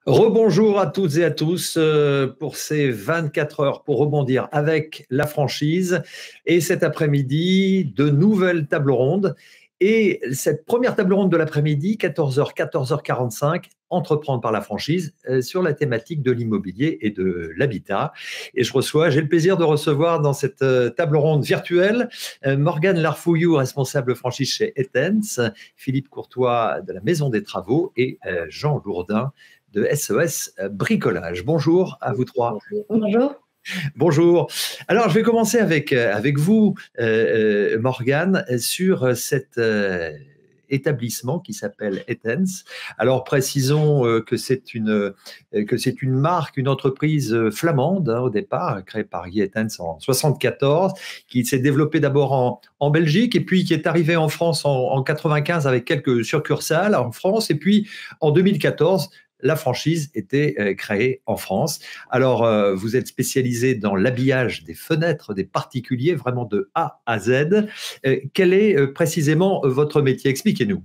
Rebonjour à toutes et à tous pour ces 24 heures pour rebondir avec la franchise. Et cet après-midi, de nouvelles tables rondes. Et cette première table ronde de l'après-midi, 14h, 14h45, entreprendre par la franchise sur la thématique de l'immobilier et de l'habitat. Et j'ai le plaisir de recevoir dans cette table ronde virtuelle Morgane Larfouillou, responsable franchise chez Etens, Philippe Courtois de la Maison des Travaux et Jean Lourdin de SOS Bricolage. Bonjour à vous trois. Bonjour. Bonjour. Alors, je vais commencer avec vous, Morgane, sur cet établissement qui s'appelle Etens. Alors, précisons que c'est une marque, une entreprise flamande au départ, créée par Guy Etens en 74, qui s'est développée d'abord en Belgique et puis qui est arrivée en France en 95 avec quelques succursales en France. Et puis, en 2014, la franchise était créée en France. Alors, vous êtes spécialisé dans l'habillage des fenêtres des particuliers, vraiment de A à Z. Quel est précisément votre métier? Expliquez-nous.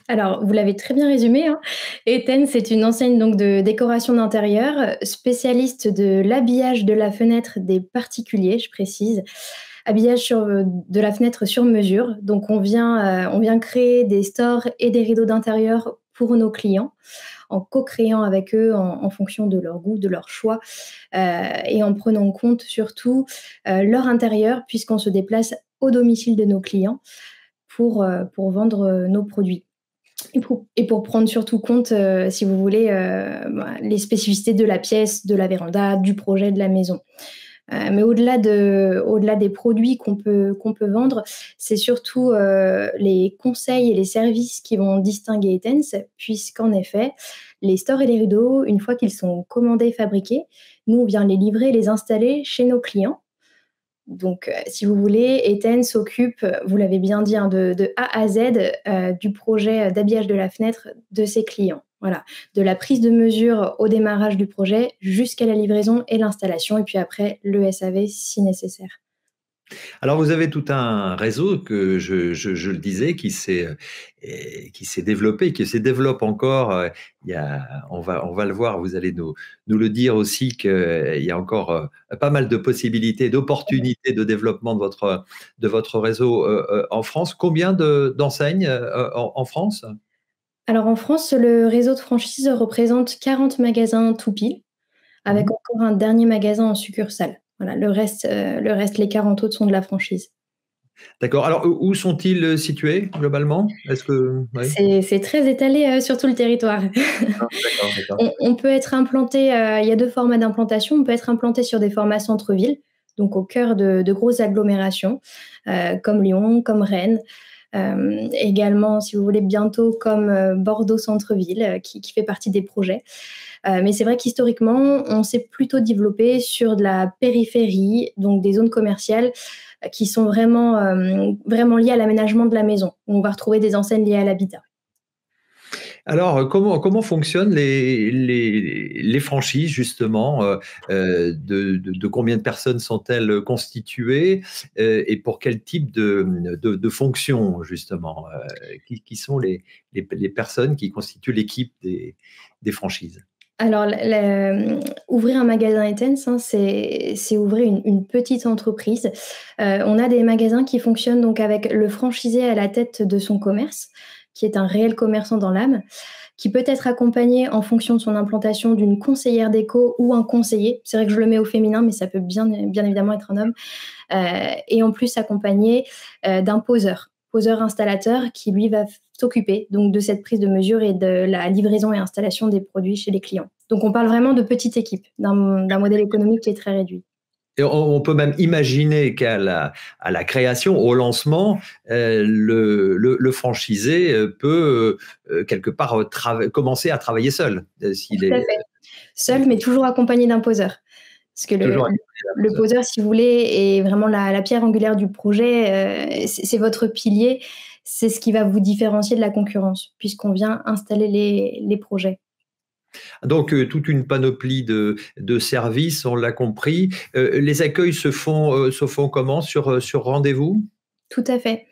Alors, vous l'avez très bien résumé, hein. Etens, c'est une enseigne donc de décoration d'intérieur, spécialiste de l'habillage de la fenêtre des particuliers, je précise. Habillage de la fenêtre sur mesure. Donc, on vient créer des stores et des rideaux d'intérieur pour nos clients, en co-créant avec eux en fonction de leur goût, de leur choix, et en prenant en compte surtout leur intérieur, puisqu'on se déplace au domicile de nos clients pour vendre nos produits. Et pour prendre surtout compte, si vous voulez, les spécificités de la pièce, de la véranda, du projet de la maison. Mais au-delà des produits qu'on peut vendre, c'est surtout les conseils et les services qui vont distinguer Etens, puisqu'en effet, les stores et les rideaux, une fois qu'ils sont commandés et fabriqués, nous, on vient les livrer et les installer chez nos clients. Donc, si vous voulez, Etens s'occupe, vous l'avez bien dit, hein, de A à Z du projet d'habillage de la fenêtre de ses clients. Voilà, de la prise de mesure au démarrage du projet jusqu'à la livraison et l'installation, et puis après le SAV si nécessaire. Alors, vous avez tout un réseau que je le disais qui s'est développé, qui se développe encore. On va le voir. Vous allez nous le dire aussi qu'il y a encore pas mal de possibilités, d'opportunités de développement de votre réseau en France. Combien d'enseignes en France? Alors en France, le réseau de franchise représente 40 magasins tout pile, avec encore un dernier magasin en succursale. Voilà, le reste, les 40 autres sont de la franchise. D'accord. Alors, où sont-ils situés globalement? Est-ce que oui. C'est très étalé, sur tout le territoire. Ah, d'accord, d'accord. On peut être implanté, il y a 2 formats d'implantation. On peut être implanté sur des formats centre-ville, donc au cœur de grosses agglomérations, comme Lyon, comme Rennes. Également, si vous voulez, bientôt comme Bordeaux centre-ville, qui fait partie des projets. Mais c'est vrai qu'historiquement, on s'est plutôt développé sur de la périphérie, donc des zones commerciales qui sont vraiment liées à l'aménagement de la maison, où on va retrouver des enseignes liées à l'habitat. Alors, comment fonctionnent les franchises, justement? De combien de personnes sont-elles constituées? Et pour quel type de fonction, justement? Qui sont les personnes qui constituent l'équipe des franchises? Alors, ouvrir un magasin Etens, hein, c'est ouvrir une petite entreprise. On a des magasins qui fonctionnent donc avec le franchisé à la tête de son commerce, qui est un réel commerçant dans l'âme, qui peut être accompagné en fonction de son implantation d'une conseillère déco ou un conseiller. C'est vrai que je le mets au féminin, mais ça peut bien évidemment être un homme. Et en plus accompagné d'un poseur installateur qui lui va s'occuper donc de cette prise de mesure et de la livraison et installation des produits chez les clients. Donc on parle vraiment de petite équipe, d'un modèle économique qui est très réduit. Et on peut même imaginer à la création, au lancement, le franchisé peut quelque part commencer à travailler seul. S'il Tout à est fait. Seul, mais toujours accompagné d'un poseur. Parce que toujours le poseur, si vous voulez, est vraiment la pierre angulaire du projet. C'est votre pilier. C'est ce qui va vous différencier de la concurrence, puisqu'on vient installer les projets. donc toute une panoplie de services, on l'a compris. Les accueils se font comment sur rendez-vous? Tout à fait.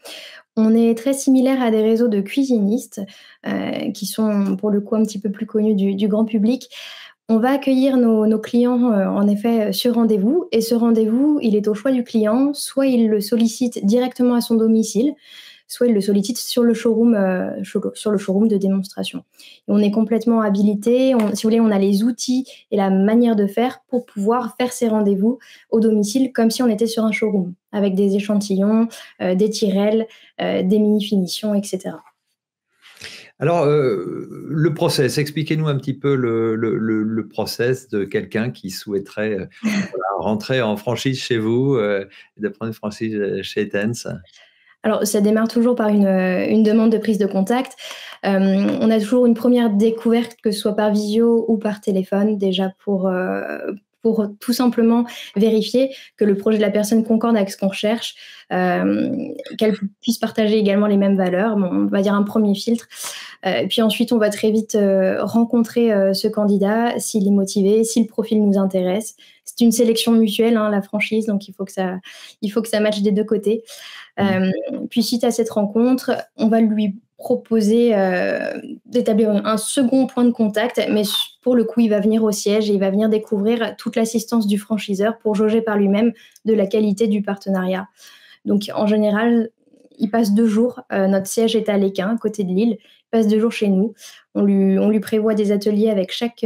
On est très similaire à des réseaux de cuisinistes, qui sont pour le coup un petit peu plus connus du grand public. On va accueillir nos clients, en effet, sur rendez-vous et ce rendez-vous, il est au choix du client. Soit il le sollicite directement à son domicile, soit il le sollicite sur le showroom de démonstration. Et on est complètement habilité, si vous voulez, on a les outils et la manière de faire pour pouvoir faire ces rendez-vous au domicile comme si on était sur un showroom, avec des échantillons, des tirelles, des mini-finitions, et cetera. Alors, le process, expliquez-nous un petit peu le process de quelqu'un qui souhaiterait voilà, rentrer en franchise chez vous, de prendre une franchise chez Etense. Alors, ça démarre toujours par une demande de prise de contact. On a toujours une première découverte, que ce soit par visio ou par téléphone, déjà pour tout simplement vérifier que le projet de la personne concorde avec ce qu'on recherche, qu'elle puisse partager également les mêmes valeurs. Bon, on va dire un premier filtre. Puis ensuite, on va très vite rencontrer ce candidat, s'il est motivé, si le profil nous intéresse. C'est une sélection mutuelle, hein, la franchise, donc il faut que ça matche des deux côtés. Puis suite à cette rencontre, on va lui proposer d'établir un second point de contact, mais pour le coup, il va venir au siège et il va venir découvrir toute l'assistance du franchiseur pour jauger par lui-même de la qualité du partenariat. Donc en général, il passe 2 jours. Notre siège est à Lesquin, à côté de Lille. Il passe 2 jours chez nous. On lui prévoit des ateliers avec chaque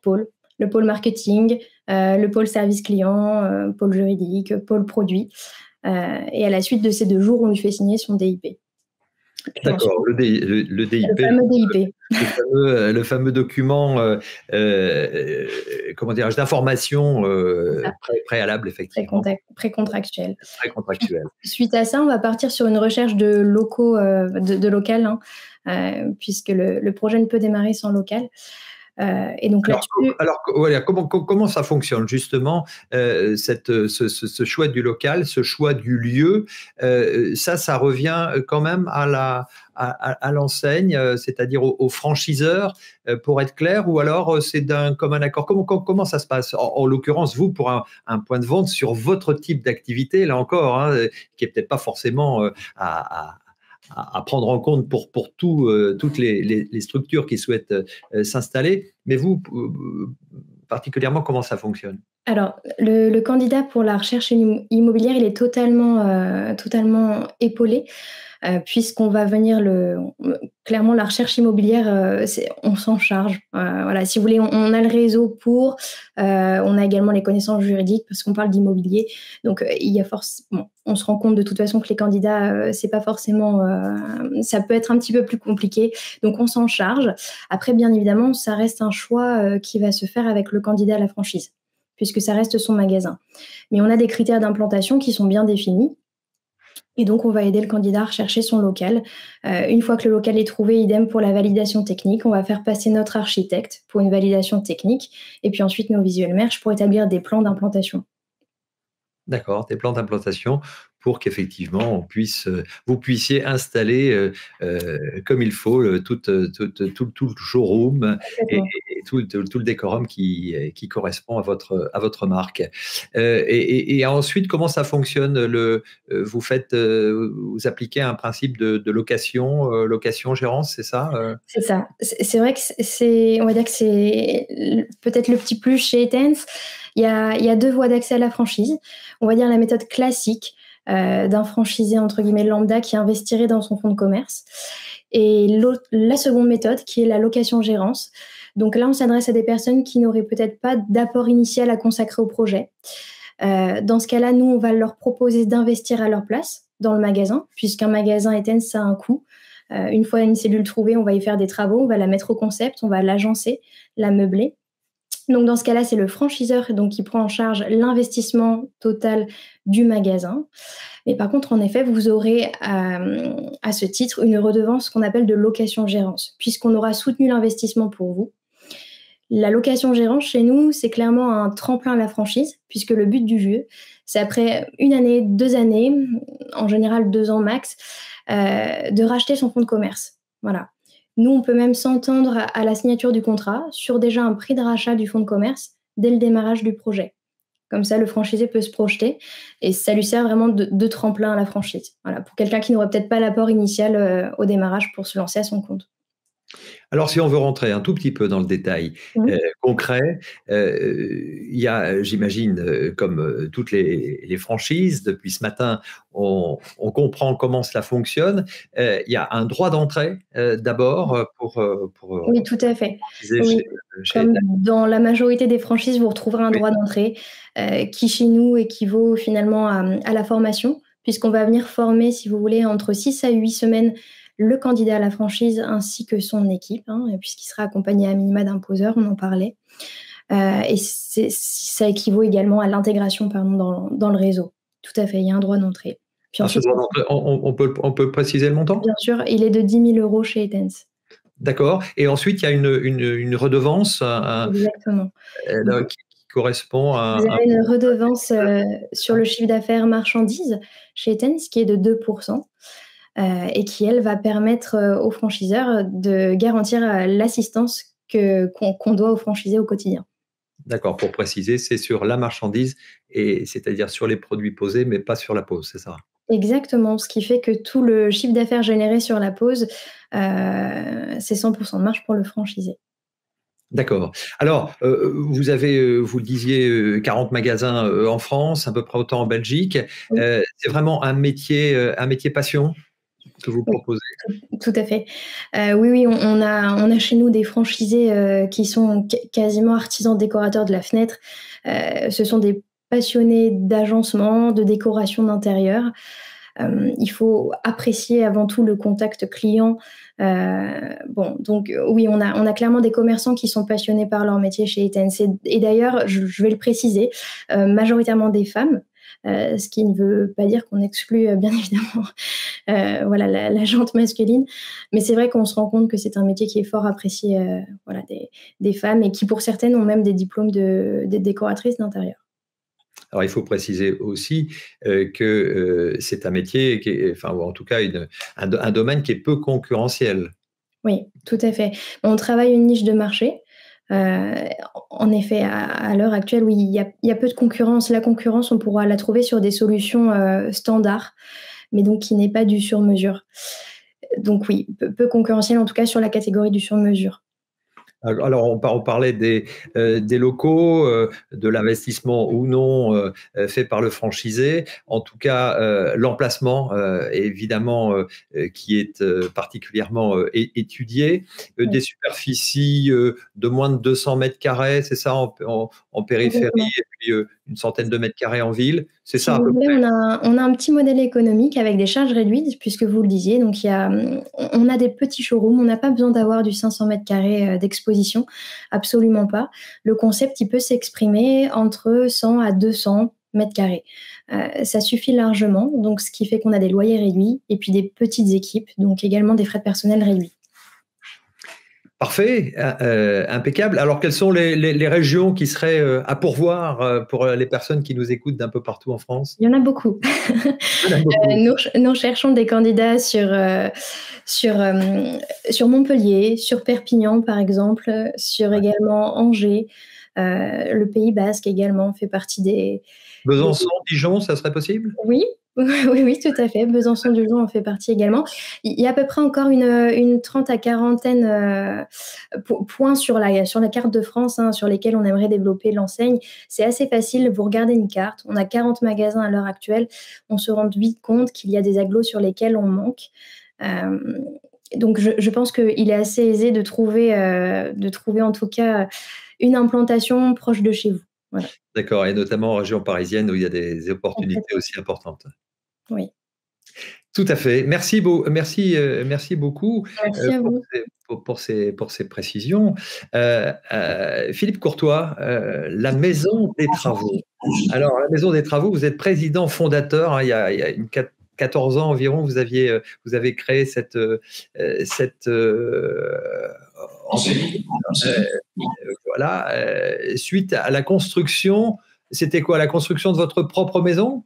pôle. Le pôle marketing, le pôle service client, pôle juridique, pôle produit. Et à la suite de ces 2 jours, on lui fait signer son DIP. D'accord, le DIP, le fameux DIP. Le fameux document comment dirais-je, d'information préalable, effectivement. Précontractuel. Précontractuel. Suite à ça, on va partir sur une recherche de locaux, de local, hein, puisque le projet ne peut démarrer sans local. Et donc alors voilà, comment ça fonctionne justement, ce choix du local, ce choix du lieu, ça revient quand même à l'enseigne, c'est-à-dire aux franchiseurs, pour être clair, ou alors c'est d'un commun accord. Comment ça se passe en l'occurrence, vous, pour un point de vente sur votre type d'activité, là encore, hein, qui est peut-être pas forcément à prendre en compte pour toutes les structures qui souhaitent s'installer. Mais vous, particulièrement, comment ça fonctionne? Alors, le candidat pour la recherche immobilière, il est totalement épaulé, puisqu'on va venir clairement, la recherche immobilière, on s'en charge. Voilà, si vous voulez, on a le réseau pour, on a également les connaissances juridiques parce qu'on parle d'immobilier. Donc, on se rend compte de toute façon que les candidats, c'est pas forcément, ça peut être un petit peu plus compliqué. Donc, on s'en charge. Après, bien évidemment, ça reste un choix qui va se faire avec le candidat à la franchise, puisque ça reste son magasin. Mais on a des critères d'implantation qui sont bien définis. Et donc, on va aider le candidat à rechercher son local. Une fois que le local est trouvé, idem pour la validation technique. On va faire passer notre architecte pour une validation technique. Et puis ensuite, nos visual merch pour établir des plans d'implantation. D'accord, des plans d'implantation pour qu'effectivement vous puissiez installer comme il faut tout le showroom et tout le décorum qui correspond à votre marque. Et ensuite, comment ça fonctionne? Vous appliquez un principe de location-gérance, c'est ça? C'est ça. C'est vrai que on va dire que c'est peut-être le petit plus chez Etense. Il y a 2 voies d'accès à la franchise. On va dire la méthode classique d'un franchisé entre guillemets lambda qui investirait dans son fonds de commerce. Et la seconde méthode qui est la location-gérance. Donc là, on s'adresse à des personnes qui n'auraient peut-être pas d'apport initial à consacrer au projet. Dans ce cas-là, nous, on va leur proposer d'investir à leur place dans le magasin, puisqu'un magasin Etense, ça a un coût. Une fois une cellule trouvée, on va y faire des travaux, on va la mettre au concept, on va l'agencer, la meubler. Donc dans ce cas-là, c'est le franchiseur donc, qui prend en charge l'investissement total du magasin. Mais par contre, en effet, vous aurez à ce titre une redevance qu'on appelle de location-gérance, puisqu'on aura soutenu l'investissement pour vous. La location-gérance, chez nous, c'est clairement un tremplin à la franchise, puisque le but du jeu, c'est après 1 année, 2 années, en général 2 ans max, de racheter son fonds de commerce. Voilà. Nous, on peut même s'entendre à la signature du contrat sur déjà un prix de rachat du fonds de commerce dès le démarrage du projet. Comme ça, le franchisé peut se projeter et ça lui sert vraiment de tremplin à la franchise. Voilà, pour quelqu'un qui n'aurait peut-être pas l'apport initial au démarrage pour se lancer à son compte. Alors, si on veut rentrer un tout petit peu dans le détail Mmh. concret, il y a, j'imagine, comme toutes les franchises, depuis ce matin, on comprend comment cela fonctionne. Il y a un droit d'entrée d'abord pour Oui, tout à fait. franchiser Oui, chez comme Edenred. dans la majorité des franchises, vous retrouverez un Oui, droit d'entrée, qui chez nous équivaut finalement à la formation, puisqu'on va venir former, si vous voulez, entre 6 à 8 semaines, le candidat à la franchise ainsi que son équipe, hein, puisqu'il sera accompagné à minima d'un poseur, on en parlait. Et ça équivaut également à l'intégration, pardon, dans le réseau. Tout à fait, il y a un droit d'entrée. Puis ce ensuite, droit d'entrée, on peut préciser le montant? bien sûr, il est de 10 000 € chez Etense. D'accord. Et ensuite, il y a une redevance Exactement. qui correspond Vous à un. avez une redevance, sur le chiffre d'affaires marchandises chez Etense qui est de 2 et qui, elle, va permettre, aux franchiseurs de garantir, l'assistance qu'on doit aux franchisés au quotidien. D'accord, pour préciser, c'est sur la marchandise, et c'est-à-dire sur les produits posés, mais pas sur la pose, c'est ça? Exactement, ce qui fait que tout le chiffre d'affaires généré sur la pause, c'est 100 de marge pour le franchisé. D'accord. Alors, vous avez, vous le disiez, 40 magasins en France, à peu près autant en Belgique. Oui, C'est vraiment un métier passion que vous oui, proposez? tout à fait. Oui, oui, on a chez nous des franchisés, qui sont quasiment artisans décorateurs de la fenêtre. Ce sont des passionnés d'agencement, de décoration d'intérieur. Il faut apprécier avant tout le contact client. Bon, donc oui, on a clairement des commerçants qui sont passionnés par leur métier chez Etense et d'ailleurs, je vais le préciser, majoritairement des femmes, ce qui ne veut pas dire qu'on exclut, bien évidemment, voilà, la gente masculine. Mais c'est vrai qu'on se rend compte que c'est un métier qui est fort apprécié, voilà, des femmes et qui, pour certaines, ont même des diplômes de décoratrices d'intérieur. Alors, il faut préciser aussi que c'est un métier qui est, enfin, ou en tout cas un domaine qui est peu concurrentiel. Oui, tout à fait. On travaille une niche de marché. Heu, En effet, à l'heure actuelle, oui, il y a peu de concurrence. La concurrence, on pourra la trouver sur des solutions, standards, mais donc qui n'est pas du sur mesure. Donc oui, peu concurrentiel, en tout cas sur la catégorie du sur mesure. Alors, on parlait des locaux, de l'investissement ou non fait par le franchisé. En tout cas, l'emplacement, évidemment, qui est particulièrement étudié. Des Oui, superficies de moins de 200 mètres carrés, c'est ça, en périphérie, exactement. et puis une centaine de mètres carrés en ville. C'est Si ça à vous peu voulez, près? on a un petit modèle économique avec des charges réduites puisque vous le disiez, donc on a des petits showrooms, on n'a pas besoin d'avoir du 500 m² d'exposition, absolument pas. Le concept, il peut s'exprimer entre 100 à 200 m². Ça suffit largement, donc ce qui fait qu'on a des loyers réduits et puis des petites équipes, donc également des frais de personnel réduits. Parfait, impeccable. Alors, quelles sont les régions qui seraient à pourvoir pour les personnes qui nous écoutent d'un peu partout en France? Il y en a beaucoup. Il y en a beaucoup. Nous cherchons des candidats sur, sur Montpellier, sur Perpignan par exemple, sur Ouais. également Angers. Le Pays basque également fait partie des Besançon, Dijon, ça serait possible? oui, oui, oui, tout à fait. Besançon-Dijon en fait partie également. Il y a à peu près encore une 30 à quarantaine, points sur la carte de France, hein, sur lesquels on aimerait développer l'enseigne. C'est assez facile, vous regardez une carte, on a 40 magasins à l'heure actuelle, on se rend vite compte qu'il y a des agglos sur lesquels on manque. Hem, donc je pense qu'il est assez aisé de trouver en tout cas une implantation proche de chez vous. Voilà, D'accord, et notamment en région parisienne où il y a des opportunités complètement. aussi importantes. Oui. Tout à fait. Merci beaucoup Merci à vous. pour ces précisions. Philippe Courtois, la Maison des Travaux. Alors, la Maison des Travaux, vous êtes président fondateur, hein, il y a 14 ans environ, vous avez créé cette entreprise. Voilà, suite à la construction, c'était quoi? La construction de votre propre maison?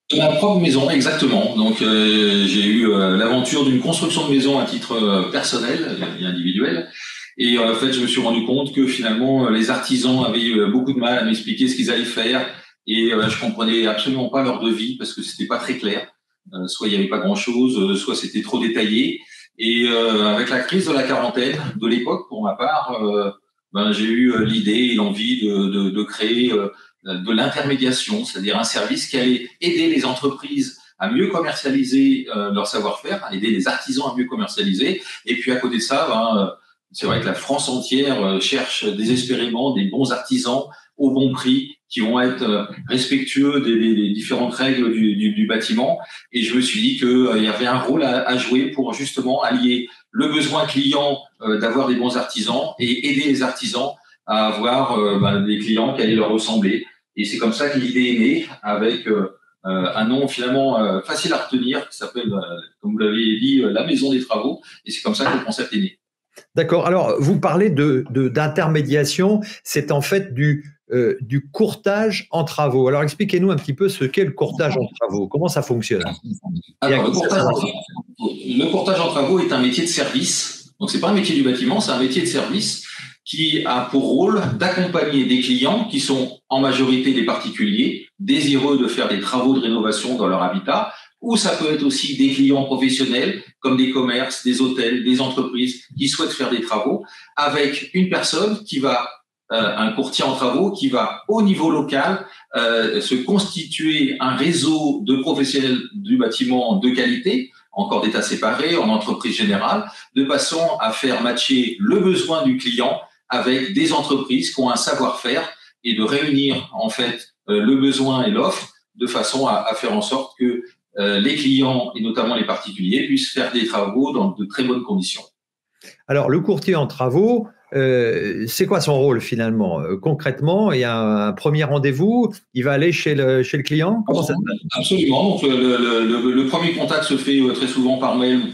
De ma propre maison, exactement. Donc j'ai eu l'aventure d'une construction de maison à titre personnel et individuel. Et en fait, je me suis rendu compte que finalement, les artisans avaient eu beaucoup de mal à m'expliquer ce qu'ils allaient faire et je comprenais absolument pas leur devis parce que c'était pas très clair. Soit il n'y avait pas grand-chose, soit c'était trop détaillé. Et avec la crise de la quarantaine de l'époque, pour ma part, j'ai eu l'idée et l'envie de créer de l'intermédiation, c'est-à-dire un service qui allait aider les entreprises à mieux commercialiser leur savoir-faire, à aider les artisans à mieux commercialiser. Et puis à côté de ça, c'est vrai que la France entière cherche désespérément des bons artisans au bon prix, qui vont être respectueux des différentes règles du bâtiment. Et je me suis dit qu'il y avait un rôle à jouer pour justement allier le besoin client d'avoir des bons artisans et aider les artisans à avoir des clients qui allaient leur ressembler. Et c'est comme ça que l'idée est née, avec un nom finalement facile à retenir, qui s'appelle, comme vous l'avez dit, la Maison des Travaux. Et c'est comme ça que le concept est né. D'accord. Alors, vous parlez d'intermédiation. C'est en fait du courtage en travaux. Alors, expliquez-nous un petit peu ce qu'est le courtage en travaux. Comment ça fonctionne? Alors, le courtage en travaux est un métier de service. Donc, c'est pas un métier du bâtiment, c'est un métier de service qui a pour rôle d'accompagner des clients qui sont en majorité des particuliers désireux de faire des travaux de rénovation dans leur habitat, ou ça peut être aussi des clients professionnels comme des commerces, des hôtels, des entreprises qui souhaitent faire des travaux, avec une personne qui va, un courtier en travaux, qui va au niveau local se constituer un réseau de professionnels du bâtiment de qualité, en corps d'état séparé, en entreprise générale, de façon à faire matcher le besoin du client avec des entreprises qui ont un savoir-faire, et de réunir en fait le besoin et l'offre de façon à faire en sorte que les clients, et notamment les particuliers, puissent faire des travaux dans de très bonnes conditions. Alors, le courtier en travaux, c'est quoi son rôle finalement? Concrètement, il y a un premier rendez-vous, il va aller chez le client? Comment ça se passe? Absolument. Donc, le premier contact se fait très souvent par mail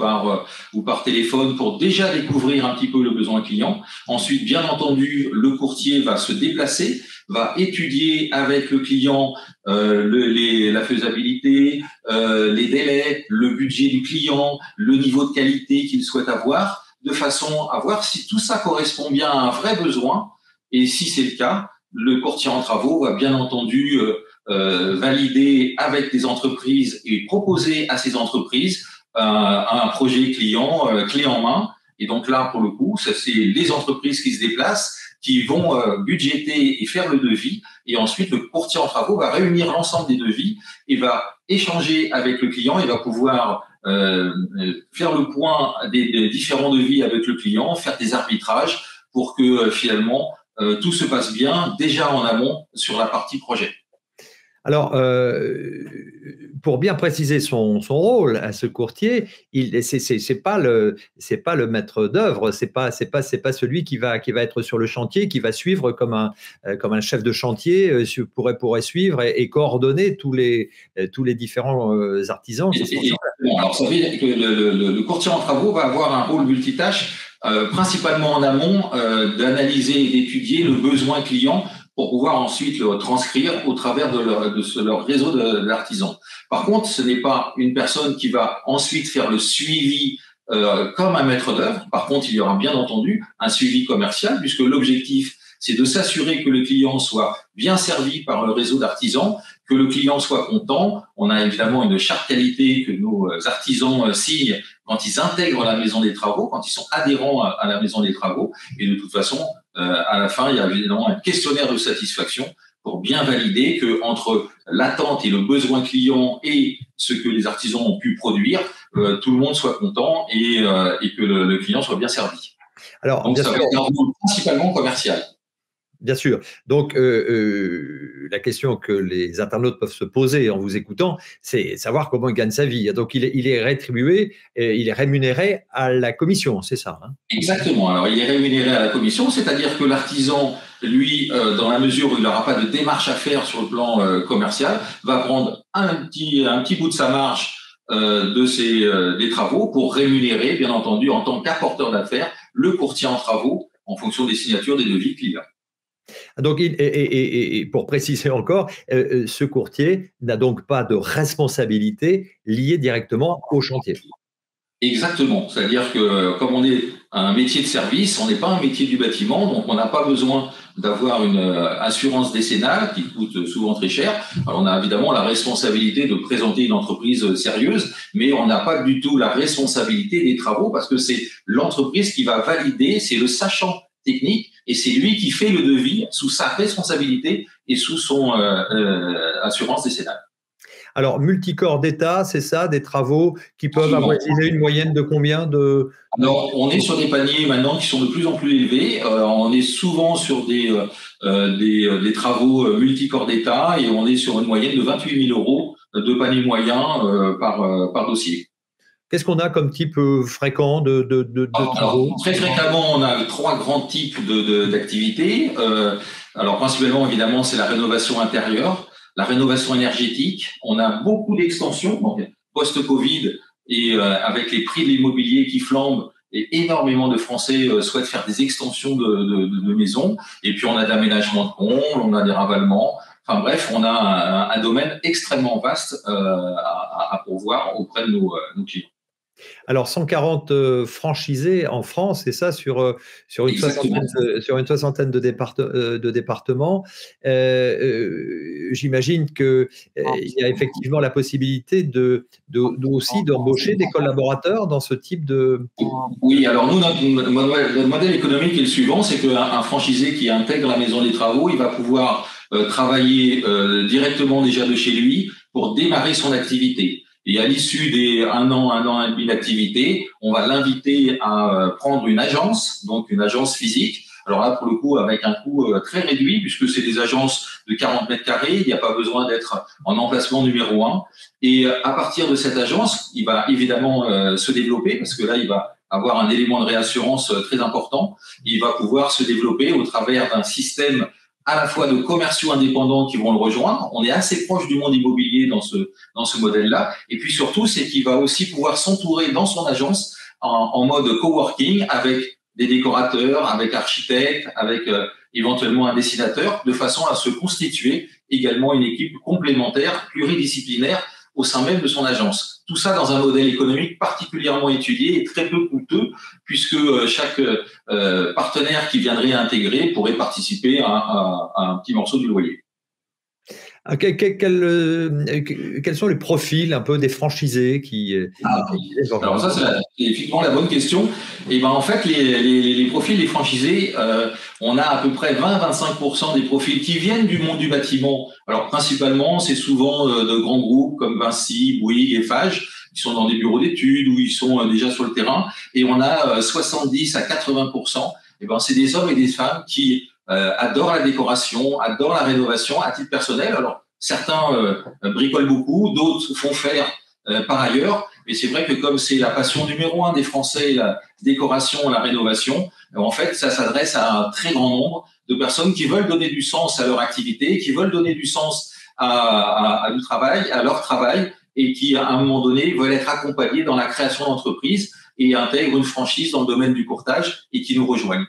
ou par téléphone pour déjà découvrir un petit peu le besoin client. Ensuite, bien entendu, le courtier va se déplacer, va étudier avec le client la faisabilité, les délais, le budget du client, le niveau de qualité qu'il souhaite avoir, de façon à voir si tout ça correspond bien à un vrai besoin. Et si c'est le cas, le courtier en travaux va bien entendu valider avec des entreprises et proposer à ces entreprises un projet client clé en main. Et donc là, pour le coup, ça c'est les entreprises qui se déplacent, qui vont budgéter et faire le devis. Et ensuite, le courtier en travaux va réunir l'ensemble des devis et va échanger avec le client et va pouvoir faire le point des différents devis avec le client, faire des arbitrages pour que finalement tout se passe bien déjà en amont sur la partie projet. Alors, pour bien préciser son rôle à ce courtier, c'est pas le maître d'œuvre, c'est pas celui qui va être sur le chantier, qui va suivre comme un chef de chantier pourrait suivre et coordonner tous les différents artisans. Alors, ça veut dire que le courtier en travaux va avoir un rôle multitâche, principalement en amont, d'analyser et d'étudier le besoin client, pour pouvoir ensuite le transcrire au travers de leur réseau d'artisans. Par contre, ce n'est pas une personne qui va ensuite faire le suivi comme un maître d'œuvre. Par contre, il y aura bien entendu un suivi commercial, puisque l'objectif, c'est de s'assurer que le client soit bien servi par le réseau d'artisans, que le client soit content. On a évidemment une charte qualité que nos artisans signent quand ils intègrent la maison des travaux, quand ils sont adhérents à la maison des travaux. Et de toute façon, à la fin, il y a évidemment un questionnaire de satisfaction pour bien valider que entre l'attente et le besoin client et ce que les artisans ont pu produire, tout le monde soit content et que le client soit bien servi. Alors, donc, ça va être un rôle principalement commercial. Bien sûr. Donc, la question que les internautes peuvent se poser en vous écoutant, c'est savoir comment il gagne sa vie. Donc, il est rétribué, il est rémunéré à la commission, c'est ça, hein? Exactement. Alors, il est rémunéré à la commission, c'est-à-dire que l'artisan, lui, dans la mesure où il n'aura pas de démarche à faire sur le plan commercial, va prendre un petit bout de sa marge des travaux pour rémunérer, bien entendu, en tant qu'apporteur d'affaires, le courtier en travaux en fonction des signatures des devis qu'il a. Donc, et pour préciser encore, ce courtier n'a donc pas de responsabilité liée directement au chantier. Exactement. C'est-à-dire que comme on est un métier de service, on n'est pas un métier du bâtiment, donc on n'a pas besoin d'avoir une assurance décennale qui coûte souvent très cher. Alors on a évidemment la responsabilité de présenter une entreprise sérieuse, mais on n'a pas du tout la responsabilité des travaux parce que c'est l'entreprise qui va valider, c'est le sachant technique et c'est lui qui fait le devis sous sa responsabilité et sous son assurance décennale. Alors, multicorps d'État, c'est ça, des travaux qui peuvent avoisiner une moyenne de combien de… Alors, on est sur des paniers maintenant qui sont de plus en plus élevés. On est souvent sur des travaux multicorps d'État et on est sur une moyenne de 28 000 euros de panier moyen par dossier. Qu'est-ce qu'on a comme type fréquent de travaux? Alors, très fréquemment, on a 3 grands types d'activités. Alors, principalement, évidemment, c'est la rénovation intérieure, la rénovation énergétique. On a beaucoup d'extensions, donc post-Covid et avec les prix de l'immobilier qui flambent, et énormément de Français souhaitent faire des extensions de maisons. Et puis, on a de l'aménagement de combles, on a des ravalements. Enfin bref, on a un domaine extrêmement vaste à pourvoir auprès de nos clients. Alors, 140 franchisés en France, c'est ça, sur une soixantaine de départements. J'imagine qu'il y a effectivement la possibilité aussi d'embaucher des collaborateurs dans ce type de… Oui, alors nous, notre modèle économique est le suivant, c'est qu'un franchisé qui intègre la maison des travaux, il va pouvoir travailler directement déjà de chez lui pour démarrer son activité. Et à l'issue des un an et demi d'activité, on va l'inviter à prendre une agence, donc une agence physique. Alors là, pour le coup, avec un coût très réduit, puisque c'est des agences de 40 mètres carrés, il n'y a pas besoin d'être en emplacement numéro 1. Et à partir de cette agence, il va évidemment se développer, parce que là, il va avoir un élément de réassurance très important. Il va pouvoir se développer au travers d'un système à la fois de commerciaux indépendants qui vont le rejoindre. On est assez proche du monde immobilier dans ce modèle-là. Et puis surtout, c'est qu'il va aussi pouvoir s'entourer dans son agence en mode coworking avec des décorateurs, avec architectes, avec éventuellement un dessinateur, de façon à se constituer également une équipe complémentaire, pluridisciplinaire au sein même de son agence. Tout ça dans un modèle économique particulièrement étudié et très peu coûteux, puisque chaque partenaire qui viendrait intégrer pourrait participer à un petit morceau du loyer. Quels sont les profils un peu des franchisés qui… Alors ça, c'est effectivement la bonne question. Et ben en fait, les profils des franchisés, on a à peu près 20-25% des profils qui viennent du monde du bâtiment. Alors principalement, c'est souvent de grands groupes comme Vinci, Bouygues, Eiffage, qui sont dans des bureaux d'études ou ils sont déjà sur le terrain. Et on a 70 à 80%. Et ben c'est des hommes et des femmes qui adorent la décoration, adorent la rénovation à titre personnel. Alors, certains bricolent beaucoup, d'autres font faire par ailleurs. Mais c'est vrai que comme c'est la passion numéro 1 des Français, la décoration, la rénovation, en fait, ça s'adresse à un très grand nombre de personnes qui veulent donner du sens à leur activité, qui veulent donner du sens à leur travail, et qui, à un moment donné, veulent être accompagnés dans la création d'entreprises et intègrent une franchise dans le domaine du courtage et qui nous rejoignent.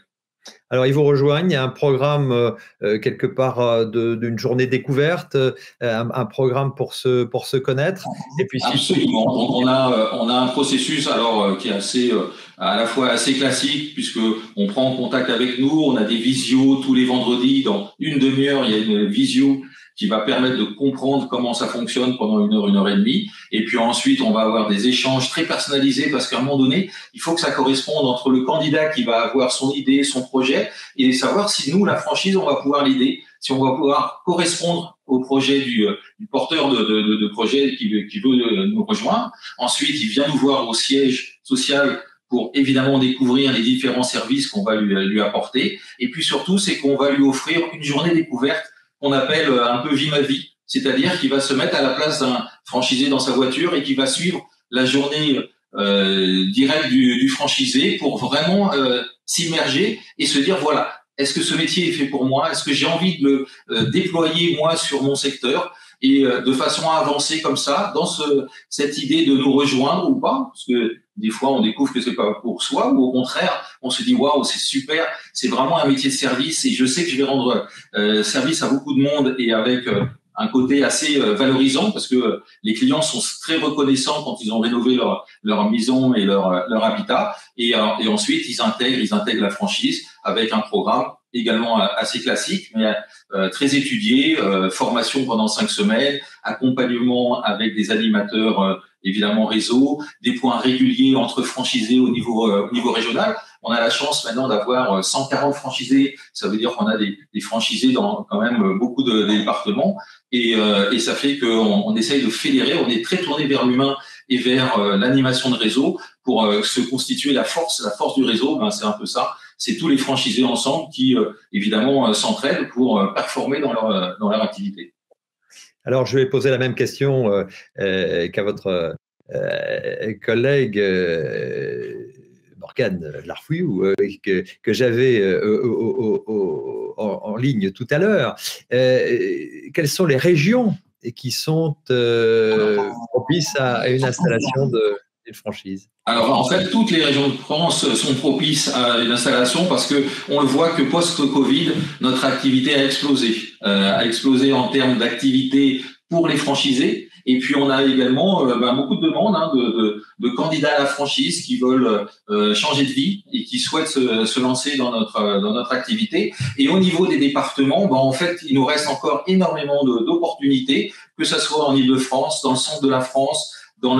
Alors, ils vous rejoignent, il y a un programme quelque part d'une journée découverte, un programme pour se connaître. Et puis, absolument. On a un processus qui est assez à la fois assez classique, puisque on prend contact avec nous, on a des visios tous les vendredis, dans une demi-heure, il y a une visio qui va permettre de comprendre comment ça fonctionne pendant une heure et demie. Et puis ensuite, on va avoir des échanges très personnalisés parce qu'à un moment donné, il faut que ça corresponde entre le candidat qui va avoir son idée, son projet, et savoir si nous, la franchise, on va pouvoir l'aider, si on va pouvoir correspondre au projet du porteur de projet qui veut nous rejoindre. Ensuite, il vient nous voir au siège social pour évidemment découvrir les différents services qu'on va lui apporter. Et puis surtout, c'est qu'on va lui offrir une journée découverte qu'on appelle un peu vie ma vie, c'est-à-dire qu'il va se mettre à la place d'un franchisé dans sa voiture et qui va suivre la journée directe du franchisé pour vraiment s'immerger et se dire voilà, est-ce que ce métier est fait pour moi? Est-ce que j'ai envie de le déployer moi sur mon secteur? Et de façon à avancer comme ça dans cette idée de nous rejoindre ou pas, parce que des fois on découvre que c'est pas pour soi, ou au contraire on se dit waouh, c'est super, c'est vraiment un métier de service et je sais que je vais rendre service à beaucoup de monde et avec un côté assez valorisant parce que les clients sont très reconnaissants quand ils ont rénové leur maison et leur habitat. Et ensuite, ils intègrent la franchise avec un programme également assez classique, mais très étudié, formation pendant 5 semaines, accompagnement avec des animateurs évidemment réseau, des points réguliers entre franchisés au niveau régional. On a la chance maintenant d'avoir 140 franchisés, ça veut dire qu'on a des franchisés dans quand même beaucoup de départements, et ça fait qu'on essaye de fédérer, on est très tourné vers l'humain et vers l'animation de réseau pour se constituer la force du réseau. Ben, c'est un peu ça, c'est tous les franchisés ensemble qui évidemment s'entraident pour performer dans leur activité. Alors, je vais poser la même question qu'à votre collègue Morgane Larfouillou, que j'avais en ligne tout à l'heure. Quelles sont les régions qui sont propices à une installation d'une franchise? Alors, en fait, toutes les régions de France sont propices à une installation parce que on le voit que post-Covid, notre activité a explosé en termes d'activité pour les franchisés. Et puis, on a également beaucoup de demandes de candidats à la franchise qui veulent changer de vie et qui souhaitent se lancer dans notre activité. Et au niveau des départements, en fait, il nous reste encore énormément d'opportunités, que ce soit en Île-de-France, dans le centre de la France, dans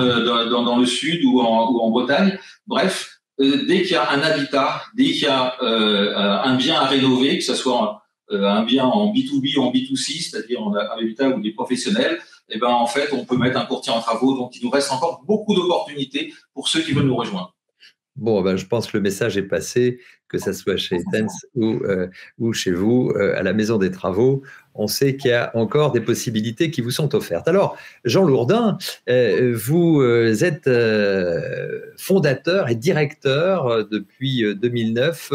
le sud ou en Bretagne. Bref, dès qu'il y a un habitat, dès qu'il y a un bien à rénover, que ce soit un bien en B2B ou en B2C, c'est-à-dire en habitat ou des professionnels, et ben en fait, on peut mettre un courtier en travaux. Donc, il nous reste encore beaucoup d'opportunités pour ceux qui veulent nous rejoindre. Bon, ben, je pense que le message est passé, que ça soit chez Etense ou chez vous, à la Maison des Travaux. On sait qu'il y a encore des possibilités qui vous sont offertes. Alors, Jean Lourdin, vous êtes fondateur et directeur depuis 2009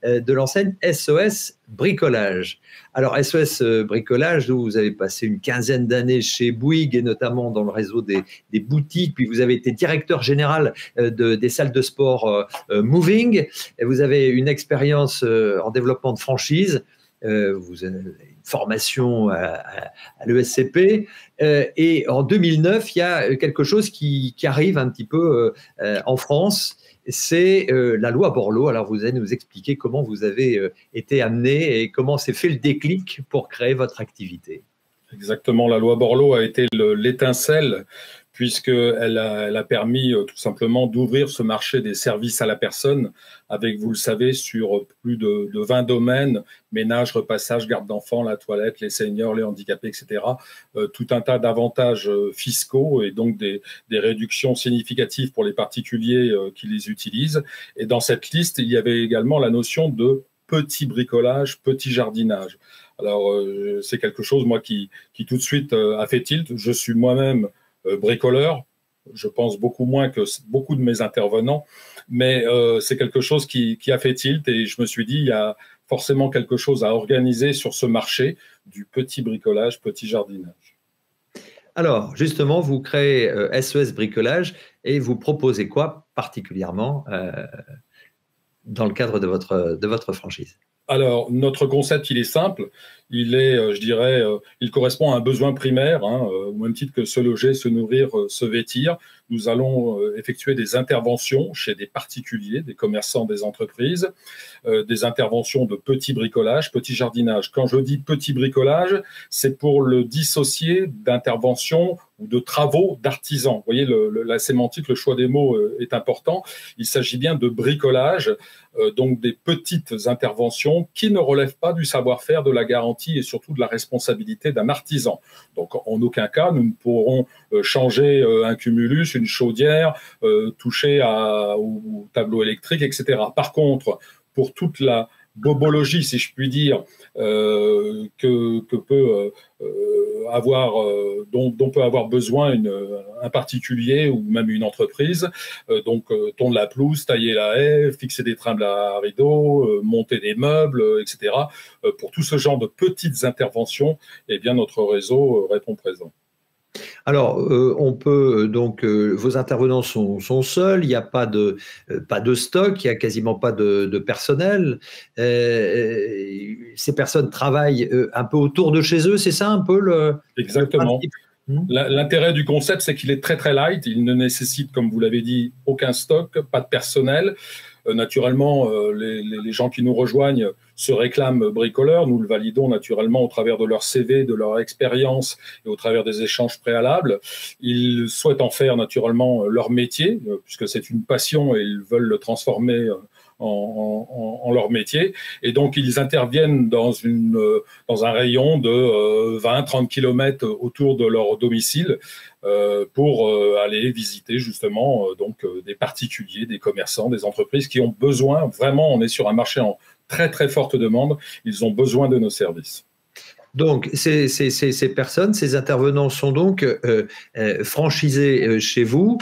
de l'enseigne SOS Bricolage. Alors, SOS Bricolage, vous avez passé une quinzaine d'années chez Bouygues, et notamment dans le réseau des boutiques, puis vous avez été directeur général des salles de sport Moving. Vous avez une expérience en développement de franchise. Vous avez une formation à l'ESCP. Et en 2009, il y a quelque chose qui arrive un petit peu en France. C'est la loi Borloo. Alors, vous allez nous expliquer comment vous avez été amené et comment s'est fait le déclic pour créer votre activité. Exactement, la loi Borloo a été l'étincelle, puisqu'elle a permis tout simplement d'ouvrir ce marché des services à la personne avec, vous le savez, sur plus de 20 domaines, ménage, repassage, garde d'enfants, la toilette, les seniors, les handicapés, etc. Tout un tas d'avantages fiscaux et donc des réductions significatives pour les particuliers qui les utilisent. Et dans cette liste, il y avait également la notion de petit bricolage, petit jardinage. Alors, c'est quelque chose, moi, qui tout de suite a fait tilt. Je suis moi-même bricoleur, je pense beaucoup moins que beaucoup de mes intervenants, mais c'est quelque chose qui a fait tilt et je me suis dit, il y a forcément quelque chose à organiser sur ce marché du petit bricolage, petit jardinage. Alors, justement, vous créez SOS Bricolage et vous proposez quoi particulièrement dans le cadre de votre franchise? Alors, notre concept, il est simple. Il est, je dirais, il correspond à un besoin primaire, au même titre que se loger, se nourrir, se vêtir. Nous allons effectuer des interventions chez des particuliers, des commerçants, des entreprises, des interventions de petit bricolage, petit jardinage. Quand je dis petit bricolage, c'est pour le dissocier d'interventions ou de travaux d'artisans. Vous voyez, la sémantique, le choix des mots est important. Il s'agit bien de bricolage, donc des petites interventions qui ne relèvent pas du savoir-faire, de la garantie et surtout de la responsabilité d'un artisan. Donc, en aucun cas, nous ne pourrons changer un cumulus, une chaudière, toucher au tableau électrique, etc. Par contre, pour toute la bobologie, si je puis dire, que peut dont peut avoir besoin un particulier ou même une entreprise, donc tondre la pelouse, tailler la haie, fixer des trimbles à rideaux, monter des meubles, etc. Pour tout ce genre de petites interventions, eh bien notre réseau répond présent. Alors, on peut donc vos intervenants sont seuls, il n'y a pas de stock, il n'y a quasiment pas de personnel. Ces personnes travaillent un peu autour de chez eux, c'est ça un peu Exactement. principe? L'intérêt du concept, c'est qu'il est très très light. Il ne nécessite, comme vous l'avez dit, aucun stock, pas de personnel. Naturellement, les gens qui nous rejoignent se réclament bricoleurs. Nous le validons naturellement au travers de leur CV, de leur expérience et au travers des échanges préalables. Ils souhaitent en faire naturellement leur métier, puisque c'est une passion et ils veulent le transformer en leur métier. Et donc, ils interviennent dans un rayon de 20-30 km autour de leur domicile pour aller visiter justement des particuliers, des commerçants, des entreprises qui ont besoin, vraiment, on est sur un marché en très très forte demande, ils ont besoin de nos services. Donc, ces personnes, ces intervenants sont donc franchisés chez vous.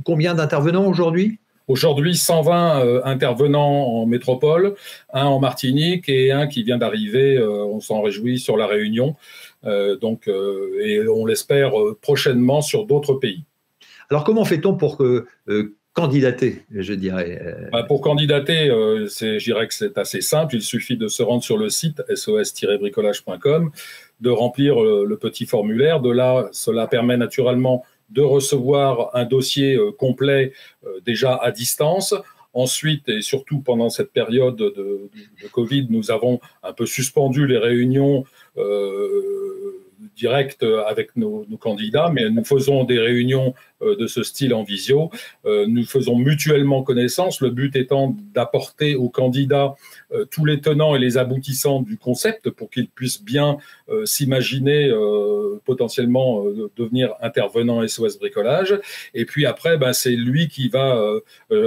Combien d'intervenants aujourd'hui ? Aujourd'hui, 120 intervenants en métropole, un en Martinique et un qui vient d'arriver, on s'en réjouit, sur La Réunion. Et on l'espère prochainement sur d'autres pays. Alors, comment fait-on pour candidater, je dirais Pour candidater, je dirais que c'est assez simple. Il suffit de se rendre sur le site sos-bricolage.com, de remplir le petit formulaire. De là, cela permet naturellement de recevoir un dossier complet déjà à distance. Ensuite, et surtout pendant cette période de Covid, nous avons un peu suspendu les réunions directes avec nos candidats, mais nous faisons des réunions de ce style en visio. Nous faisons mutuellement connaissance, le but étant d'apporter aux candidats tous les tenants et les aboutissants du concept pour qu'ils puissent bien s'imaginer potentiellement devenir intervenant SOS Bricolage. Et puis après, c'est lui qui va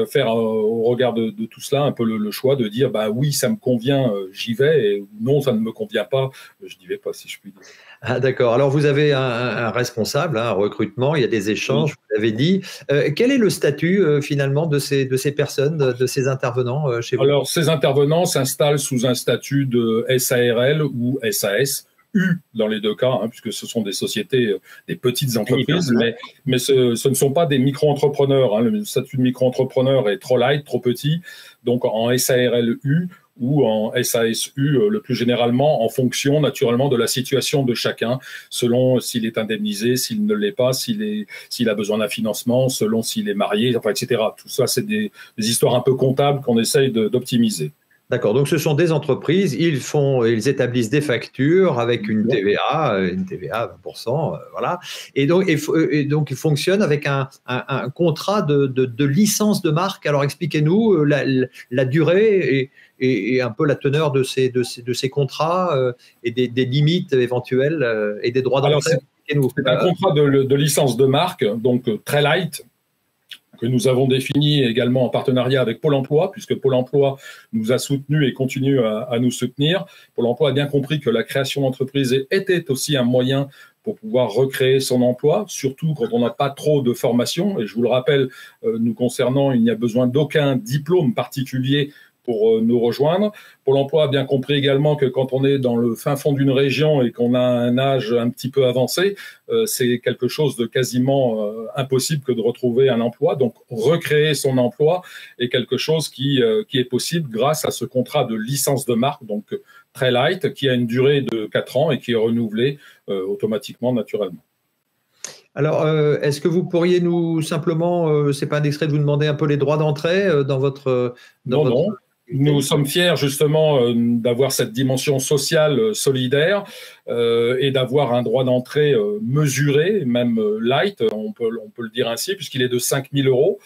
faire, au regard de tout cela, un peu le choix de dire oui, ça me convient, j'y vais, et non, ça ne me convient pas, je n'y vais pas, si je puis dire. Ah, d'accord. Alors, vous avez un responsable, un recrutement, il y a des échanges, oui. Vous l'avez dit. Quel est le statut finalement de ces personnes, de ces intervenants chez vous ? Alors, ces intervenants s'installent sous un statut de SARL ou SAS, U dans les deux cas, puisque ce sont des sociétés, des petites entreprises, mais ce ne sont pas des micro-entrepreneurs. Le statut de micro-entrepreneur est trop light, trop petit. Donc, en SARL U, ou en SASU, le plus généralement, en fonction naturellement de la situation de chacun, selon s'il est indemnisé, s'il ne l'est pas, s'il a besoin d'un financement, selon s'il est marié, etc. Tout ça, c'est des histoires un peu comptables qu'on essaye d'optimiser. D'accord, donc ce sont des entreprises, ils établissent des factures avec une TVA à 20%, voilà. Et donc ils fonctionnent avec un contrat de licence de marque. Alors expliquez-nous la durée et un peu la teneur de ces contrats et des limites éventuelles et des droits d'entrée. C'est un contrat de licence de marque, donc très light, que nous avons défini également en partenariat avec Pôle emploi, puisque Pôle emploi nous a soutenus et continue à nous soutenir. Pôle emploi a bien compris que la création d'entreprise était aussi un moyen pour pouvoir recréer son emploi, surtout quand on n'a pas trop de formation. Et je vous le rappelle, nous concernant, il n'y a besoin d'aucun diplôme particulier pour nous rejoindre. Pôle emploi a bien compris également que quand on est dans le fin fond d'une région et qu'on a un âge un petit peu avancé, c'est quelque chose de quasiment impossible que de retrouver un emploi. Donc, recréer son emploi est quelque chose qui est possible grâce à ce contrat de licence de marque, donc très light, qui a une durée de 4 ans et qui est renouvelé automatiquement, naturellement. Alors, est-ce que vous pourriez nous simplement, c'est pas indiscret de vous demander un peu les droits d'entrée dans votre... Non. Nous sommes fiers justement d'avoir cette dimension sociale solidaire et d'avoir un droit d'entrée mesuré, même light, on peut le dire ainsi, puisqu'il est de 5 000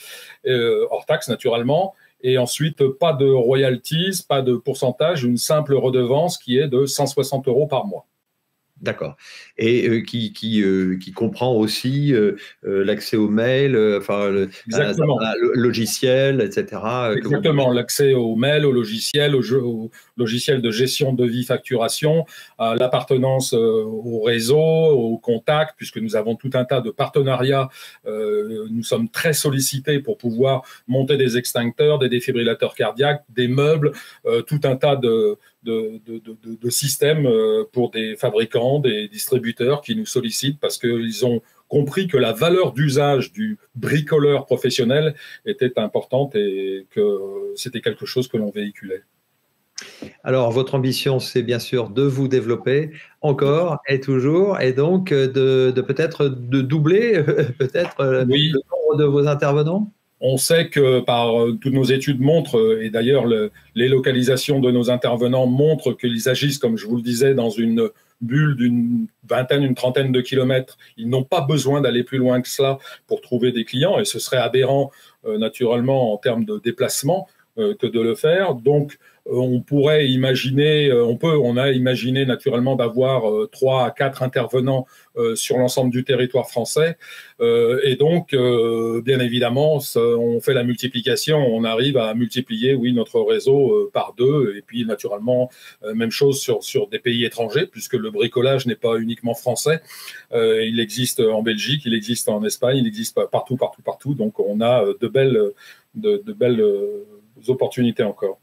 €, hors taxe naturellement. Et ensuite, pas de royalties, pas de pourcentage, une simple redevance qui est de 160 € par mois. D'accord. Et qui comprend aussi l'accès au mail, le logiciel, etc. Exactement, l'accès au mail, au logiciel, au logiciel de gestion de devis facturation, à l'appartenance au réseau, aux contacts, puisque nous avons tout un tas de partenariats. Nous sommes très sollicités pour pouvoir monter des extincteurs, des défibrillateurs cardiaques, des meubles, tout un tas de de systèmes pour des fabricants, des distributeurs qui nous sollicitent parce qu'ils ont compris que la valeur d'usage du bricoleur professionnel était importante et que c'était quelque chose que l'on véhiculait. Alors, votre ambition, c'est bien sûr de vous développer encore et toujours, et donc de peut-être de doubler peut-être oui. le nombre de vos intervenants. On sait que toutes nos études montrent, et d'ailleurs les localisations de nos intervenants montrent qu'ils agissent, comme je vous le disais, dans une bulle d'une vingtaine, une trentaine de kilomètres. Ils n'ont pas besoin d'aller plus loin que cela pour trouver des clients, et ce serait aberrant naturellement en termes de déplacement que de le faire. Donc, on pourrait imaginer, on a imaginé naturellement d'avoir 3 à 4 intervenants sur l'ensemble du territoire français. Et donc, bien évidemment, on fait la multiplication, on arrive à multiplier, oui, notre réseau par 2. Et puis, naturellement, même chose sur des pays étrangers, puisque le bricolage n'est pas uniquement français. Il existe en Belgique, il existe en Espagne, il existe partout. Donc, on a de belles opportunités encore.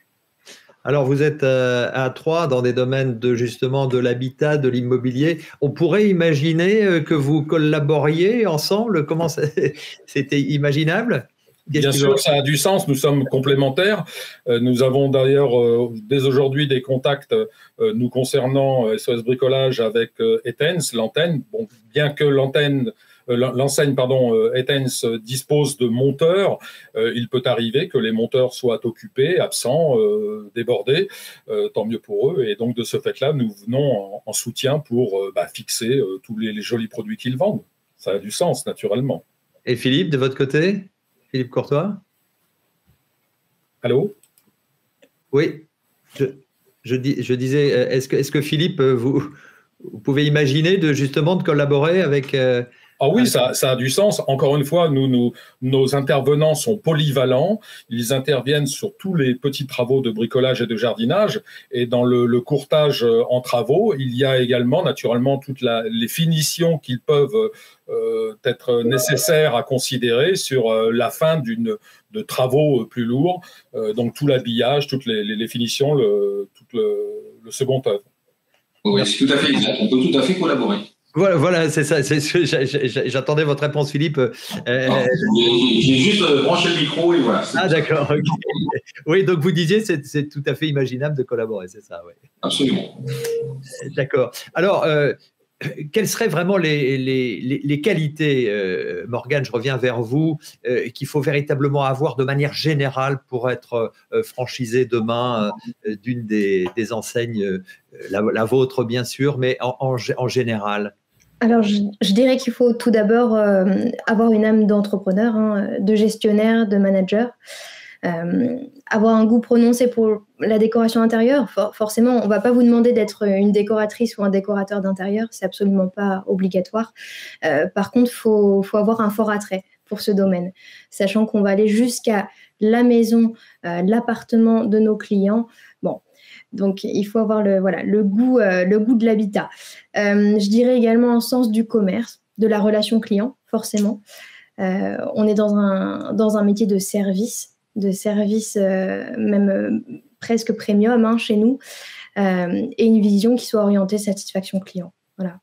Alors, vous êtes à Troyes dans des domaines justement de l'habitat, de l'immobilier. On pourrait imaginer que vous collaboriez ensemble. Comment c'était imaginable? Bien sûr, ça a du sens. Nous sommes complémentaires. Nous avons d'ailleurs dès aujourd'hui des contacts nous concernant SOS Bricolage avec Etens, l'antenne. Bon, bien que l'enseigne Etens dispose de monteurs, il peut arriver que les monteurs soient occupés, absents, débordés, tant mieux pour eux. Et donc de ce fait-là, nous venons en soutien pour fixer tous les jolis produits qu'ils vendent. Ça a du sens, naturellement. Et Philippe, de votre côté? Philippe Courtois? Allô? Oui, je disais, est-ce que Philippe, vous pouvez imaginer justement de collaborer avec… Ah oui, ça a du sens. Encore une fois, nos intervenants sont polyvalents. Ils interviennent sur tous les petits travaux de bricolage et de jardinage. Et dans le courtage en travaux, il y a également naturellement toutes les finitions qui peuvent être nécessaires à considérer sur la fin de travaux plus lourds. Donc tout l'habillage, toutes les finitions, tout le second œuvre. Oui, c'est tout à fait exact. On peut tout à fait collaborer. Voilà, c'est ça. J'attendais votre réponse, Philippe. J'ai juste branché le micro et voilà. Ah, d'accord. Okay. Oui, donc vous disiez c'est tout à fait imaginable de collaborer, c'est ça, oui. Absolument. D'accord. Alors, quelles seraient vraiment les qualités, Morgane, je reviens vers vous, qu'il faut véritablement avoir de manière générale pour être franchisé demain d'une des enseignes, la vôtre bien sûr, mais en général? Alors, je dirais qu'il faut tout d'abord avoir une âme d'entrepreneur, de gestionnaire, de manager. Avoir un goût prononcé pour la décoration intérieure. Forcément, on ne va pas vous demander d'être une décoratrice ou un décorateur d'intérieur, c'est absolument pas obligatoire. Par contre, faut avoir un fort attrait pour ce domaine, sachant qu'on va aller jusqu'à la maison, l'appartement de nos clients. Bon, donc il faut avoir le goût de l'habitat. Je dirais également un sens du commerce, de la relation client, forcément. On est dans un métier de service même presque premium chez nous, et une vision qui soit orientée satisfaction client. Voilà.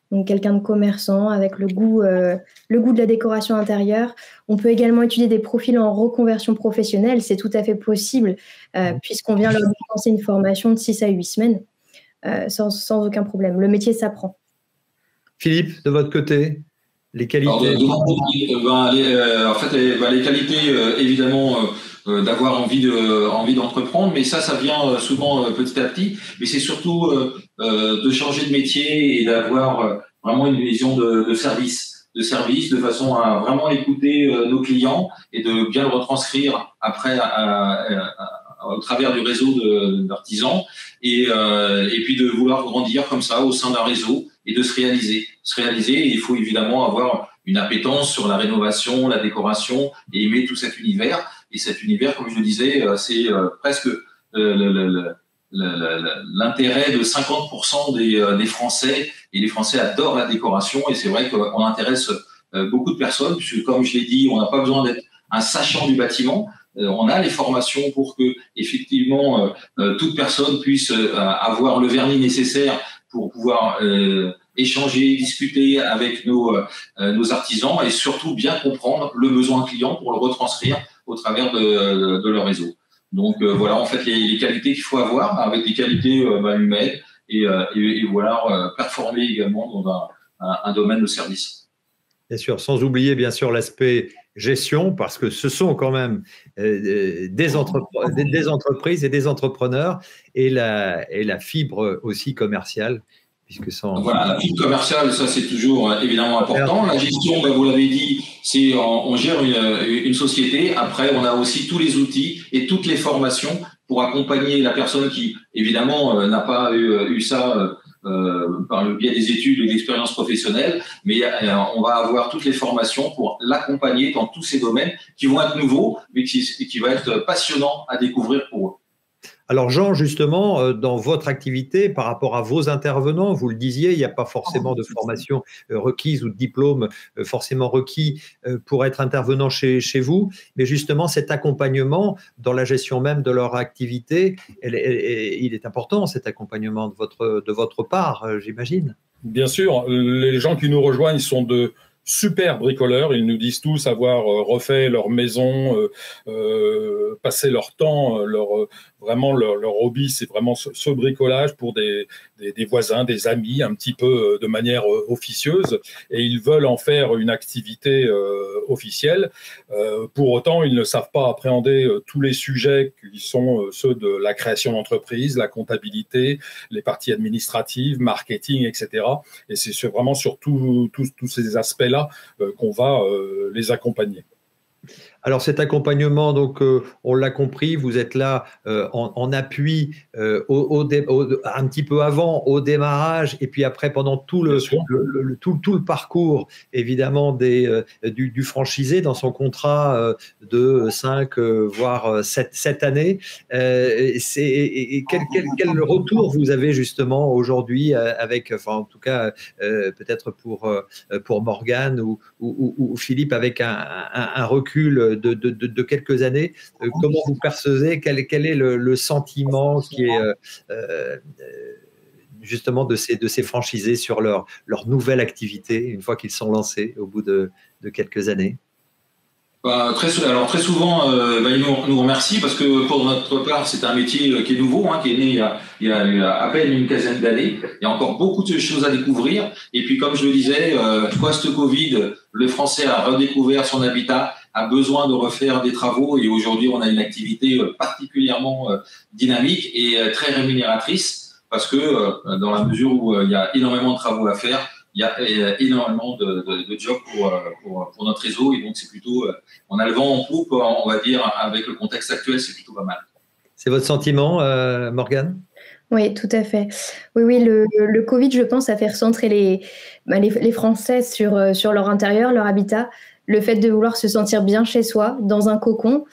Donc quelqu'un de commerçant avec le goût de la décoration intérieure. On peut également étudier des profils en reconversion professionnelle, c'est tout à fait possible, puisqu'on vient leur dispenser une formation de 6 à 8 semaines, sans aucun problème. Le métier s'apprend. Philippe, de votre côté, les qualités? Alors, les qualités, évidemment, d'avoir envie d'entreprendre, mais ça vient souvent petit à petit. Mais c'est surtout de changer de métier et d'avoir vraiment une vision de service, de façon à vraiment écouter nos clients et de bien le retranscrire après au travers du réseau d'artisans et puis de vouloir grandir comme ça au sein d'un réseau et de se réaliser. Et il faut évidemment avoir une appétence sur la rénovation, la décoration et aimer tout cet univers. Et cet univers, comme je le disais, c'est presque l'intérêt de 50% des Français. Et les Français adorent la décoration. Et c'est vrai qu'on intéresse beaucoup de personnes, puisque comme je l'ai dit, on n'a pas besoin d'être un sachant du bâtiment. on a les formations pour que effectivement toute personne puisse avoir le vernis nécessaire pour pouvoir échanger, discuter avec nos artisans et surtout bien comprendre le besoin client pour le retranscrire au travers de leur réseau. Donc voilà en fait les qualités qu'il faut avoir avec des qualités humaines et voilà performer également dans un domaine de service. Bien sûr, sans oublier bien sûr l'aspect gestion, parce que ce sont quand même des entreprises et des entrepreneurs et la fibre aussi commerciale. Puisque voilà, la fibre commerciale, ça c'est toujours évidemment important. La gestion, vous l'avez dit, c'est on gère une société. Après, on a aussi tous les outils et toutes les formations pour accompagner la personne qui, évidemment, n'a pas eu ça par le biais des études et d'expériences professionnelles, mais on va avoir toutes les formations pour l'accompagner dans tous ces domaines qui vont être nouveaux, mais qui va être passionnant à découvrir pour eux. Alors Jean, justement, dans votre activité, par rapport à vos intervenants, vous le disiez, il n'y a pas forcément de formation requise ou de diplôme forcément requis pour être intervenant chez vous, mais justement cet accompagnement dans la gestion même de leur activité, il est important cet accompagnement de votre part, j'imagine. Bien sûr, les gens qui nous rejoignent sont de super bricoleurs, ils nous disent tous avoir refait leur maison, passé leur temps, vraiment leur hobby, c'est vraiment ce bricolage pour des voisins, des amis, un petit peu de manière officieuse, et ils veulent en faire une activité officielle. Pour autant, ils ne savent pas appréhender tous les sujets qui sont ceux de la création d'entreprise, la comptabilité, les parties administratives, marketing, etc. Et c'est vraiment sur tous ces aspects-là qu'on va les accompagner. Alors cet accompagnement, donc on l'a compris, vous êtes là en appui un petit peu avant, au démarrage, et puis après pendant tout le parcours, évidemment, du franchisé dans son contrat de 5 voire 7 années. Quel retour vous avez justement aujourd'hui avec, enfin en tout cas peut-être pour Morgane ou Philippe, avec un recul de quelques années, comment vous percevez, quel est le sentiment qui est justement de ces franchisés sur leur nouvelle activité une fois qu'ils sont lancés au bout de quelques années? Très souvent, ils nous remercient parce que pour notre part, c'est un métier qui est nouveau, qui est né il y a à peine une quinzaine d'années. Il y a encore beaucoup de choses à découvrir. Et puis, comme je le disais, post-Covid, le Français a redécouvert son habitat, a besoin de refaire des travaux. Et aujourd'hui, on a une activité particulièrement dynamique et très rémunératrice parce que dans la mesure où il y a énormément de travaux à faire, il y a énormément de jobs pour notre réseau, et donc c'est plutôt, on a le vent en poupe, on va dire, avec le contexte actuel, c'est plutôt pas mal. C'est votre sentiment, Morgane ? Oui, tout à fait. Oui, le Covid, je pense, a fait recentrer les Français sur leur intérieur, leur habitat, le fait de vouloir se sentir bien chez soi, dans un cocon.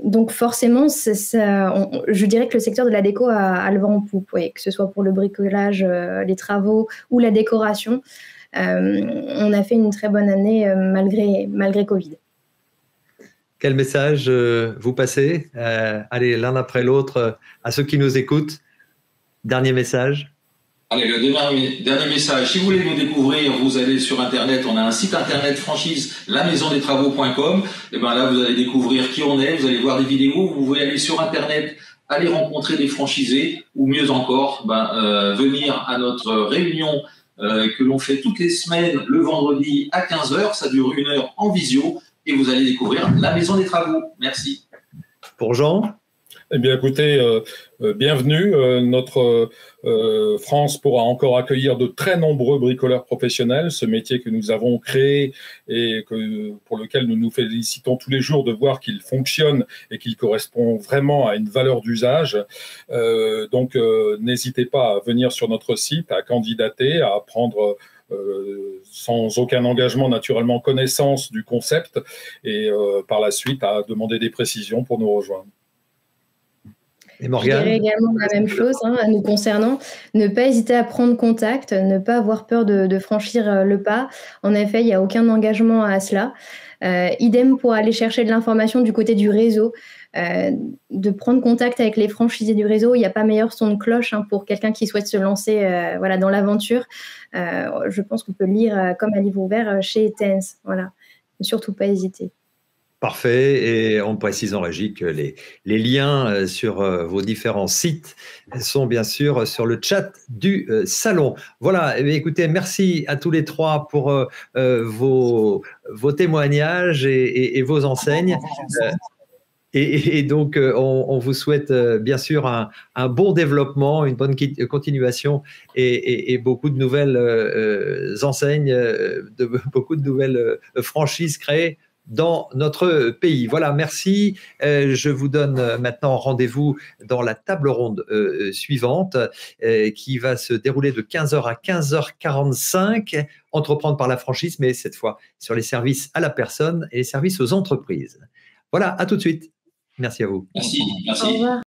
Donc forcément, je dirais que le secteur de la déco a le vent en poupe, oui, que ce soit pour le bricolage, les travaux ou la décoration. On a fait une très bonne année malgré Covid. Quel message vous passez allez, l'un après l'autre, à ceux qui nous écoutent. Dernier message. Allez, le dernier message. Si vous voulez nous découvrir, vous allez sur Internet. On a un site Internet franchise, lamaisondestravaux.com. Et ben là, vous allez découvrir qui on est. Vous allez voir des vidéos. Vous pouvez aller sur Internet, aller rencontrer des franchisés, ou mieux encore, venir à notre réunion que l'on fait toutes les semaines le vendredi à 15h. Ça dure 1 heure en visio et vous allez découvrir la Maison des Travaux. Merci. Pour Jean ? Eh bien, écoutez, bienvenue. Notre France pourra encore accueillir de très nombreux bricoleurs professionnels. Ce métier que nous avons créé et pour lequel nous nous félicitons tous les jours de voir qu'il fonctionne et qu'il correspond vraiment à une valeur d'usage. Donc, n'hésitez pas à venir sur notre site, à candidater, à prendre sans aucun engagement, naturellement, connaissance du concept et par la suite à demander des précisions pour nous rejoindre. Et Je dirais également la même chose, hein, nous concernant. Ne pas hésiter à prendre contact, ne pas avoir peur de franchir le pas. En effet, il n'y a aucun engagement à cela. Idem pour aller chercher de l'information du côté du réseau, de prendre contact avec les franchisés du réseau. Il n'y a pas meilleur son de cloche, hein, pour quelqu'un qui souhaite se lancer voilà, dans l'aventure. Je pense qu'on peut lire comme un livre ouvert chez Etense. Voilà. Ne surtout pas hésiter. Parfait. Et on précise en régie que les liens sur vos différents sites sont bien sûr sur le chat du salon. Voilà. Écoutez, merci à tous les trois pour vos témoignages et vos enseignes. Et donc, on vous souhaite bien sûr un bon développement, une bonne continuation et beaucoup de nouvelles enseignes, beaucoup de nouvelles franchises créées dans notre pays. Voilà, merci. Je vous donne maintenant rendez-vous dans la table ronde suivante qui va se dérouler de 15h à 15h45, entreprendre par la franchise, mais cette fois sur les services à la personne et les services aux entreprises. Voilà, à tout de suite. Merci à vous. Merci. Au revoir.